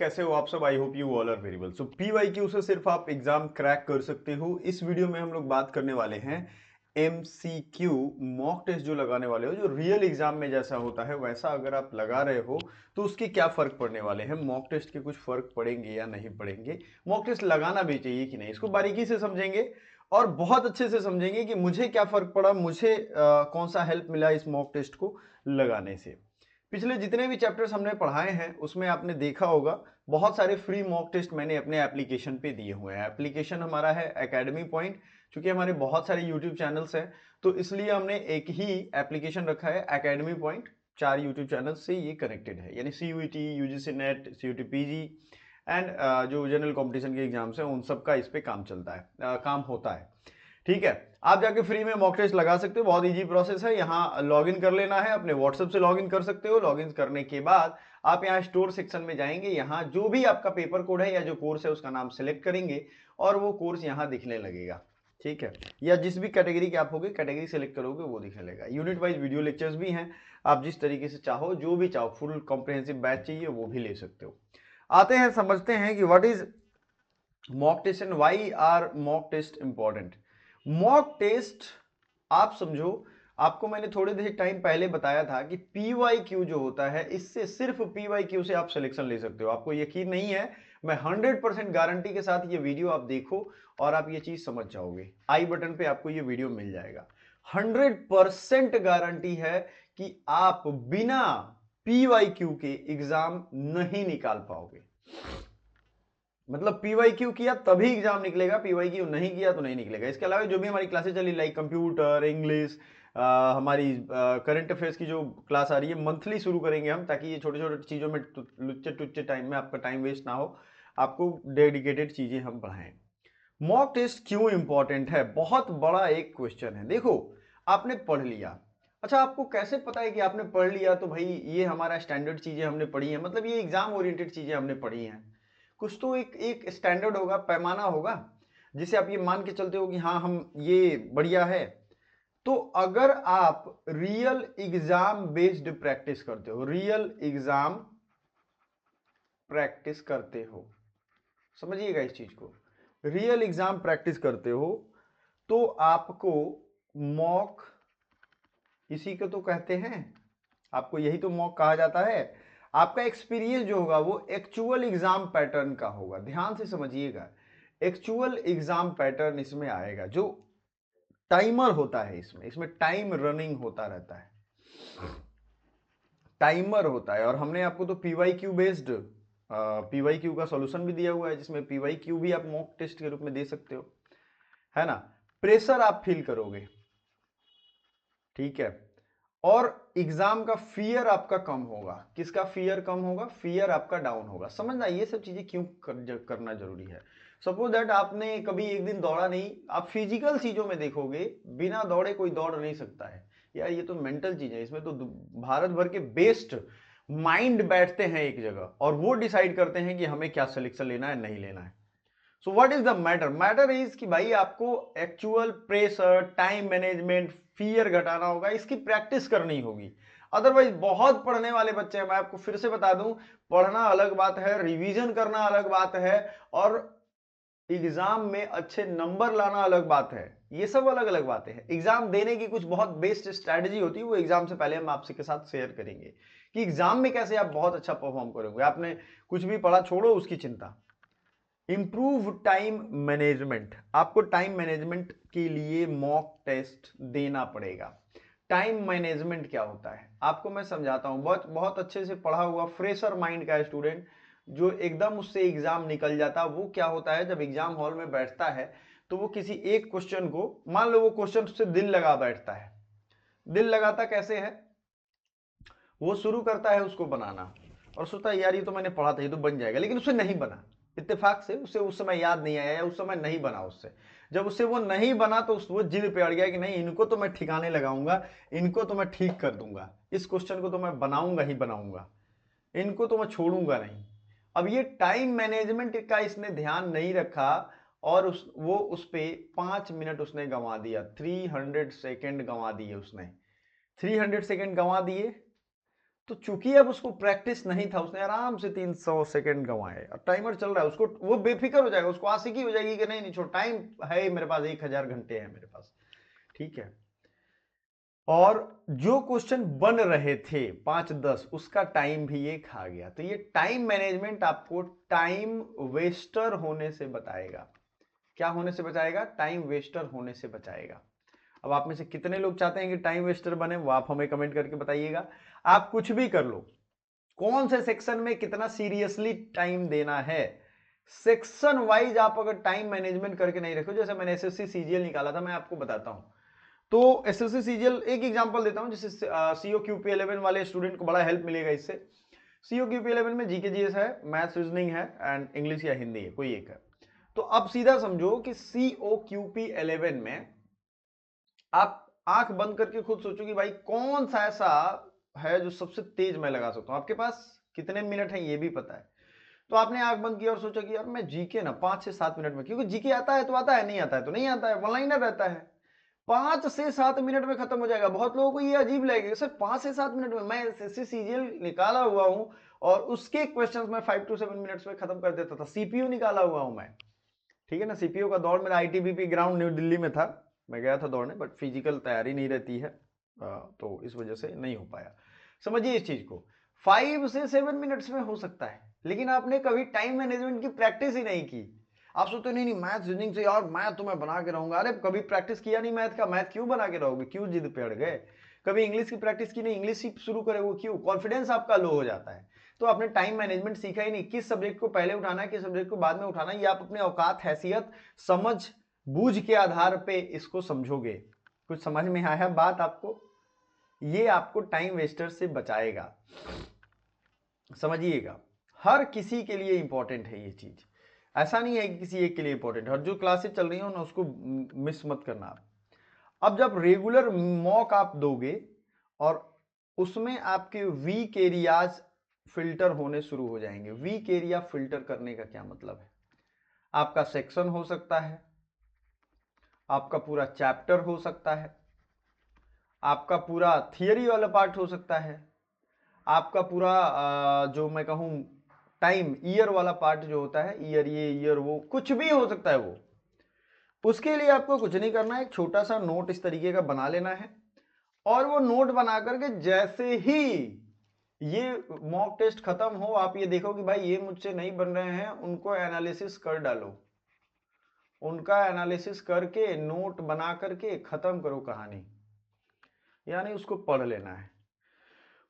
कैसे हो आप सब। I hope you all are very well. So PYQ से सिर्फ आप एग्जाम क्रैक कर सकते हो। इस वीडियो में हम लोग बात करने वाले हैं एमसीक्यू मॉक टेस्ट जो लगाने वाले हो, जो रियल एग्जाम में जैसा होता है वैसा अगर आप लगा रहे हो तो उसके क्या फर्क पड़ने वाले हैं। मॉक टेस्ट के कुछ फर्क पड़ेंगे या नहीं पड़ेंगे, मॉक टेस्ट लगाना भी चाहिए कि नहीं, इसको बारीकी से समझेंगे और बहुत अच्छे से समझेंगे कि मुझे क्या फर्क पड़ा, मुझे कौन सा हेल्प मिला इस मॉक टेस्ट को लगाने से। पिछले जितने भी चैप्टर्स हमने पढ़ाए हैं उसमें आपने देखा होगा बहुत सारे फ्री मॉक टेस्ट मैंने अपने एप्लीकेशन पे दिए हुए हैं। एप्लीकेशन हमारा है एकेडमी पॉइंट। चूंकि हमारे बहुत सारे यूट्यूब चैनल्स हैं तो इसलिए हमने एक ही एप्लीकेशन रखा है एकेडमी पॉइंट। 4 यूट्यूब चैनल से ये कनेक्टेड है, यानी CUET, UGC NET, CUET PG and जो जनरल कॉम्पिटिशन के एग्जाम्स हैं उन सब का इस पे काम चलता है, काम होता है। ठीक है, आप जाके फ्री में मॉक टेस्ट लगा सकते हो, बहुत इजी प्रोसेस है। यहाँ लॉगिन कर लेना है, अपने व्हाट्सएप से लॉगिन कर सकते हो। लॉगिन करने के बाद आप यहाँ स्टोर सेक्शन में जाएंगे, यहाँ जो भी आपका पेपर कोड है या जो कोर्स है उसका नाम सेलेक्ट करेंगे और वो कोर्स यहाँ दिखने लगेगा। ठीक है, या जिस भी कैटेगरी के आप होगे कैटेगरी सेलेक्ट करोगे वो दिखने लगेगा। यूनिट वाइज वीडियो लेक्चर्स भी हैं, आप जिस तरीके से चाहो जो भी चाहो फुल कॉम्प्रिहेंसिव बैच चाहिए वो भी ले सकते हो। आते हैं समझते हैं कि what is mock test and why are mock test important. Mock test आप समझो, आपको मैंने थोड़े देर टाइम पहले बताया था कि पीवाईक्यू जो होता है इससे सिर्फ पीवाईक्यू से आप सिलेक्शन ले सकते हो। आपको यकीन नहीं है, मैं 100% गारंटी के साथ ये वीडियो आप देखो और आप ये चीज समझ जाओगे। आई बटन पे आपको ये वीडियो मिल जाएगा। 100% गारंटी है कि आप बिना पीवाईक्यू के एग्जाम नहीं निकाल पाओगे। मतलब पीवाईक्यू किया तभी एग्जाम निकलेगा, पीवाईक्यू नहीं किया तो नहीं निकलेगा। इसके अलावा जो भी हमारी क्लासेस चली, लाइक कंप्यूटर, इंग्लिश, हमारी करंट अफेयर्स की जो क्लास आ रही है मंथली शुरू करेंगे हम, ताकि ये छोटे छोटे चीज़ों में लुच्चे टुच्चे टाइम में आपका टाइम वेस्ट ना हो, आपको डेडिकेटेड चीज़ें हम पढ़ाएं। मॉक टेस्ट क्यों इंपॉर्टेंट है, बहुत बड़ा एक क्वेश्चन है। देखो, आपने पढ़ लिया, अच्छा आपको कैसे पता है कि आपने पढ़ लिया तो भाई ये हमारा स्टैंडर्ड चीजें हमने पढ़ी हैं, मतलब ये एग्जाम ओरिएंटेड चीजें हमने पढ़ी हैं। कुछ तो एक एक स्टैंडर्ड होगा, पैमाना होगा जिसे आप ये मान के चलते हो कि हाँ हम ये बढ़िया है। तो अगर आप रियल एग्जाम बेस्ड प्रैक्टिस करते हो, रियल एग्जाम प्रैक्टिस करते हो, समझिएगा इस चीज को, रियल एग्जाम प्रैक्टिस करते हो तो आपको मॉक, इसी को तो कहते हैं, आपको यही तो मॉक कहा जाता है। आपका एक्सपीरियंस जो होगा वो एक्चुअल एग्जाम पैटर्न का होगा। ध्यान से समझिएगा, एक्चुअल एग्जाम पैटर्न इसमें आएगा। जो टाइमर होता है इसमें, इसमें टाइम रनिंग होता रहता है, टाइमर होता है। और हमने आपको तो पीवाईक्यू बेस्ड पीवाईक्यू का सॉल्यूशन भी दिया हुआ है, जिसमें पीवाईक्यू भी आप मॉक टेस्ट के रूप में दे सकते हो, है ना। प्रेशर आप फील करोगे, ठीक है, और एग्जाम का फियर आपका कम होगा। किसका फियर कम होगा? फियर आपका डाउन होगा। समझना ये सब चीजें क्यों करना जरूरी है। सपोज दैट आपने कभी एक दिन दौड़ा नहीं, आप फिजिकल चीजों में देखोगे बिना दौड़े कोई दौड़ नहीं सकता है यार, ये तो मेंटल चीज है। इसमें तो भारत भर के बेस्ट माइंड बैठते हैं एक जगह और वो डिसाइड करते हैं कि हमें क्या सिलेक्शन लेना है नहीं लेना है। So what is the matter? Matter is कि भाई आपको actual pressure, time management, fear घटाना होगा, इसकी प्रैक्टिस करनी होगी। अदरवाइज बहुत पढ़ने वाले बच्चे हैं, मैं आपको फिर से बता दूं, पढ़ना अलग बात है, रिवीजन करना अलग बात है, और एग्जाम में अच्छे नंबर लाना अलग बात है। ये सब अलग अलग बातें हैं। एग्जाम देने की कुछ बहुत बेस्ट स्ट्रैटेजी होती है, वो एग्जाम से पहले हम आपसे के साथ शेयर करेंगे कि एग्जाम में कैसे आप बहुत अच्छा परफॉर्म करोगे। आपने कुछ भी पढ़ा छोड़ो उसकी चिंता। इंप्रूव टाइम मैनेजमेंट, आपको टाइम मैनेजमेंट के लिए मॉक टेस्ट देना पड़ेगा। टाइम मैनेजमेंट क्या होता है आपको मैं समझाता हूं। बहुत बहुत अच्छे से पढ़ा हुआ फ्रेशर माइंड का स्टूडेंट जो एकदम उससे एग्जाम निकल जाता, वो क्या होता है जब एग्जाम हॉल में बैठता है तो वो किसी एक क्वेश्चन को, मान लो वो क्वेश्चन से दिल लगा बैठता है। दिल लगाता कैसे है? वो शुरू करता है उसको बनाना और सोचता है यार ये तो मैंने पढ़ा था, ये तो बन जाएगा, लेकिन उससे नहीं बना। इत्तेफाक से उसे उस समय याद नहीं आया या उस समय नहीं बना उससे। जब उससे वो नहीं बना तो वो जिद पे अड़ गया कि नहीं, इनको तो मैं ठिकाने लगाऊंगा, इनको तो मैं ठीक कर दूंगा, इस क्वेश्चन को तो मैं बनाऊंगा ही बनाऊंगा, इनको तो मैं छोड़ूंगा नहीं। अब ये टाइम मैनेजमेंट का इसने ध्यान नहीं रखा और वो उस पे 5 मिनट उसने गंवा दिया, 300 सेकेंड गंवा दिए उसने। 300 सेकेंड गंवा दिए तो चूंकि अब उसको प्रैक्टिस नहीं था, उसने आराम से 300 सेकंड गंवाए और टाइमर चल रहा है, उसको वो बेफिक्र हो जाएगा, उसको आशिकी हो जाएगी कि नहीं नहीं छोड़, टाइम है मेरे पास, 1000 घंटे है मेरे पास, ठीक है। और जो क्वेश्चन बन रहे थे 5-10 उसका टाइम भी ये खा गया। तो ये टाइम मैनेजमेंट आपको टाइम वेस्टर होने से बचाएगा। क्या होने से बचाएगा? टाइम वेस्टर होने से बचाएगा। अब आप में से कितने लोग चाहते हैं कि टाइम वेस्टर बने, वो आप हमें कमेंट करके बताइएगा। आप कुछ भी कर लो, कौन से सेक्शन में कितना सीरियसली टाइम देना है, सेक्शन वाइज आप अगर टाइम मैनेजमेंट करके नहीं रखो, जैसे मैंने एसएससी सीजीएल निकाला था, मैं आपको बताता हूं। तो एसएससी सीजीएल एक एग्जांपल देता हूं, जिससे सीओ क्यूपी 11 वाले स्टूडेंट को बड़ा हेल्प मिलेगा इससे। सीओ क्यूपी 11 में जीके जीएस है, मैथ्स रीजनिंग है एंड इंग्लिश या हिंदी है, कोई एक है। तो अब सीधा समझो कि सीओ क्यूपी 11 में आप आंख बंद करके खुद सोचो कि भाई कौन सा ऐसा है जो सबसे तेज मैं लगा सकता हूं। आपके पास कितने मिनट है ये भी पता है, तो आपने आंख बंद किया और सोचा कि यार मैं जीके ना 5 से 7 मिनट में, क्योंकि जीके आता है तो आता है, नहीं आता है तो नहीं आता है, वन लाइनर रहता है, 5 से 7 मिनट में खत्म हो जाएगा। बहुत लोगों को ये अजीब लगेगा, सर 5 से 7 मिनट में, मैं एसएससी सीजीएल निकाला हुआ हूं और उसके क्वेश्चंस मैं 5 to 7 मिनट्स में खत्म कर देता था, सीपीयू निकाला हुआ हूं मैं, ठीक है ना। सीपीयू का दौड़ मेरा आईटीबीपी ग्राउंड न्यू दिल्ली में था, मैं गया था दौड़ने, बट फिजिकल तैयारी नहीं रहती है, तो इस वजह से नहीं हो पाया। समझिए इस चीज को, 5 से 7 मिनट्स में हो सकता है, लेकिन आपने कभी टाइम मैनेजमेंट की प्रैक्टिस ही नहीं की। आप सोचते नहीं नहीं मैथ रीजनिंग से यार मैथ तो मैं बना के रहूंगा, अरे कभी प्रैक्टिस किया नहीं मैथ का, मैथ क्यों बना के रहोगे, क्यों जिद पे अड़ गए। कभी इंग्लिश की प्रैक्टिस की नहीं, इंग्लिश ही शुरू करे वो क्यों, कॉन्फिडेंस आपका लो हो जाता है। तो आपने टाइम मैनेजमेंट सीखा ही नहीं, किस सब्जेक्ट को पहले उठाना है, किस सब्जेक्ट को बाद में उठाना है, ये आप अपने औकात, हैसियत, समझ बूझ के आधार पे इसको समझोगे। कुछ समझ में आया बात आपको? ये आपको टाइम वेस्टर से बचाएगा, समझिएगा। हर किसी के लिए इंपॉर्टेंट है ये चीज, ऐसा नहीं है कि किसी एक के लिए इंपॉर्टेंट है। और जो क्लासेस चल रही हो ना उसको मिस मत करना आप। अब जब रेगुलर मॉक आप दोगे और उसमें आपके वीक एरियाज फिल्टर होने शुरू हो जाएंगे। वीक एरिया फिल्टर करने का क्या मतलब है? आपका सेक्शन हो सकता है, आपका पूरा चैप्टर हो सकता है, आपका पूरा थियरी वाला पार्ट हो सकता है, आपका पूरा जो मैं कहूं टाइम ईयर वाला पार्ट जो होता है, ईयर ये ईयर वो, कुछ भी हो सकता है वो। उसके लिए आपको कुछ नहीं करना है, एक छोटा सा नोट इस तरीके का बना लेना है, और वो नोट बना करके जैसे ही ये मॉक टेस्ट खत्म हो, आप ये देखो कि भाई ये मुझसे नहीं बन रहे हैं, उनको एनालिसिस कर डालो, उनका एनालिसिस करके नोट बना करके खत्म करो कहानी, यानी उसको पढ़ लेना है।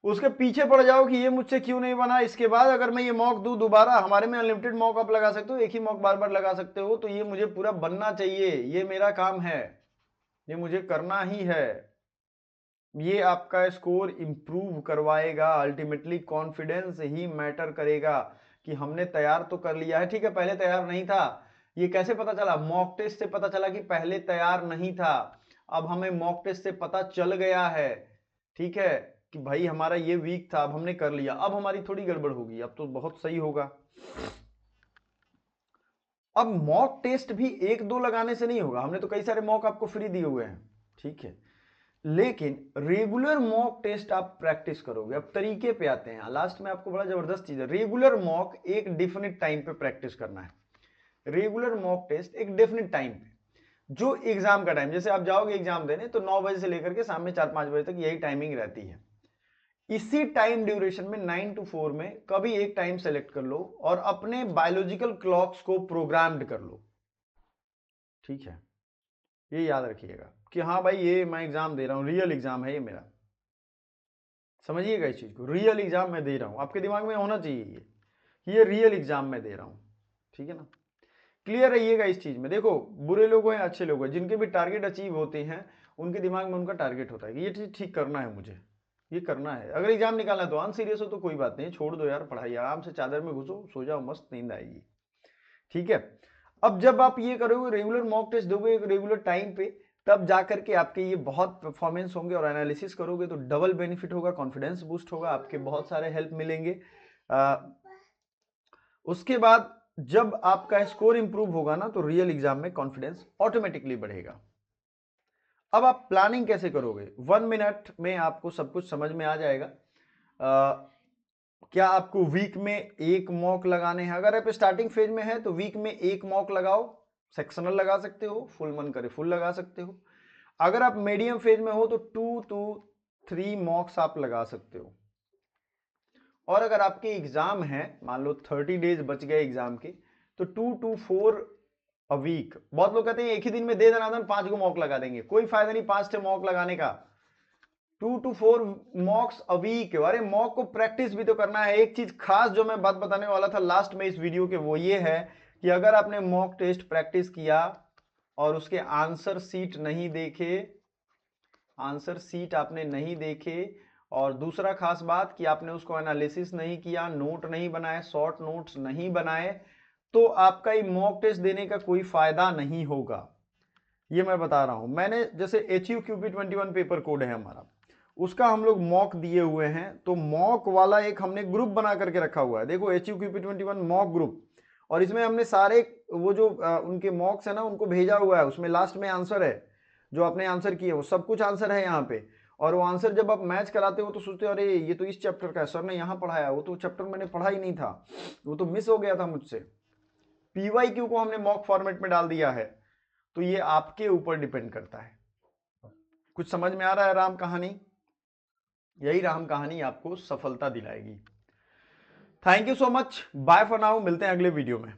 उसके पीछे पड़ जाओ कि ये मुझसे क्यों नहीं बना, इसके बाद अगर मैं ये मॉक दूं दोबारा, हमारे में अनलिमिटेड मॉक आप लगा सकते हो, एक ही मॉक बार बार लगा सकते हो, तो ये मुझे पूरा बनना चाहिए, ये मेरा काम है, ये मुझे करना ही है। ये आपका स्कोर इंप्रूव करवाएगा, अल्टीमेटली कॉन्फिडेंस ही मैटर करेगा कि हमने तैयार तो कर लिया है। ठीक है, पहले तैयार नहीं था, ये कैसे पता चला? मॉक टेस्ट से पता चला कि पहले तैयार नहीं था, अब हमें मॉक टेस्ट से पता चल गया है, ठीक है, कि भाई हमारा ये वीक था, अब हमने कर लिया, अब हमारी थोड़ी गड़बड़ होगी, अब तो बहुत सही होगा। अब मॉक टेस्ट भी एक दो लगाने से नहीं होगा, हमने तो कई सारे मॉक आपको फ्री दिए हुए हैं, ठीक है, लेकिन रेगुलर मॉक टेस्ट आप प्रैक्टिस करोगे। अब तरीके पे आते हैं, लास्ट में आपको बड़ा जबरदस्त चीज है, रेगुलर मॉक एक डेफिनेट टाइम पे प्रैक्टिस करना है। रेगुलर मॉक टेस्ट एक डेफिनेट टाइम पे, जो एग्जाम का टाइम, जैसे आप जाओगे एग्जाम देने तो 9 बजे से लेकर के शाम में 4-5 बजे तक यही टाइमिंग रहती है। इसी टाइम ड्यूरेशन में 9 to 4 में कभी एक टाइम सेलेक्ट कर लो और अपने बायोलॉजिकल क्लॉक्स को प्रोग्राम्ड कर लो, ठीक है। ये याद रखिएगा कि हाँ भाई ये मैं एग्जाम दे रहा हूं, रियल एग्जाम है ये मेरा, समझिएगा इस चीज को, रियल एग्जाम मैं दे रहा हूं, आपके दिमाग में होना चाहिए ये रियल एग्जाम मैं दे रहा हूं, ठीक है ना। क्लियर रहिएगा इस चीज में। देखो बुरे लोग हैं अच्छे लोग हैं, जिनके भी टारगेट अचीव होते हैं उनके दिमाग में उनका टारगेट होता है कि ये चीज ठीक करना है, मुझे ये करना है। अगर एग्जाम निकालना है तो अनसीरियस हो तो कोई बात नहीं, छोड़ दो यार पढ़ाई, आराम से चादर में घुसो, सो जाओ, मस्त नींद आएगी, ठीक है। अब जब आप ये करोगे, रेगुलर मॉक टेस्ट दोगे एक रेगुलर टाइम पे, तब जाकर के आपके ये बहुत परफॉर्मेंस होंगे, और एनालिसिस करोगे तो डबल बेनिफिट होगा, कॉन्फिडेंस बूस्ट होगा, आपके बहुत सारे हेल्प मिलेंगे। उसके बाद जब आपका स्कोर इंप्रूव होगा ना, तो रियल एग्जाम में कॉन्फिडेंस ऑटोमेटिकली बढ़ेगा। अब आप प्लानिंग कैसे करोगे? 1 मिनट में आपको सब कुछ समझ में आ जाएगा। क्या आपको वीक में एक मॉक लगाने हैं? अगर आप स्टार्टिंग फेज में है तो वीक में एक मॉक लगाओ, सेक्शनल लगा सकते हो, फुल मन करे फुल लगा सकते हो। अगर आप मीडियम फेज में हो तो 2 to 3 मॉक्स आप लगा सकते हो। और अगर आपके एग्जाम है, मान लो 30 डेज बच गए एग्जाम के, तो 2 to 4 अ वीक। बहुत लोग कहते हैं एक ही दिन में दे देना था, 5 को मॉक लगा देंगे। कोई फायदा नहीं 5 मॉक लगाने का। 2 to 4 मॉक्स अ वीक। अरे मॉक को प्रैक्टिस भी तो करना है। एक चीज खास जो मैं बात बताने वाला था लास्ट में इस वीडियो के, वो ये है कि अगर आपने मॉक टेस्ट प्रैक्टिस किया और उसके आंसर सीट नहीं देखे, आंसर सीट आपने नहीं देखे, और दूसरा खास बात कि आपने उसको एनालिसिस नहीं किया, नोट नहीं बनाए, शॉर्ट नोट्स नहीं बनाए, तो आपका ये मॉक टेस्ट देने का कोई फायदा नहीं होगा। ये मैं बता रहा हूं। मैंने जैसे HUQP21 पेपर कोड है हमारा, उसका हम लोग मॉक दिए हुए हैं, तो मॉक वाला एक हमने ग्रुप बना करके रखा हुआ है। देखो HUQP21 मॉक ग्रुप, और इसमें हमने सारे वो जो उनके मॉक्स है ना उनको भेजा हुआ है। उसमें लास्ट में आंसर है, जो आपने आंसर किए वो सब कुछ आंसर है यहाँ पे। और वो आंसर जब आप मैच कराते हो तो सोचते हो अरे ये तो इस चैप्टर का है, सर ने यहाँ पढ़ाया, वो तो चैप्टर मैंने पढ़ा ही नहीं था, वो तो मिस हो गया था मुझसे। PYQ को हमने मॉक फॉर्मेट में डाल दिया है, तो ये आपके ऊपर डिपेंड करता है। कुछ समझ में आ रहा है राम कहानी? यही राम कहानी आपको सफलता दिलाएगी। Thank you so much, bye for now, मिलते हैं अगले वीडियो में।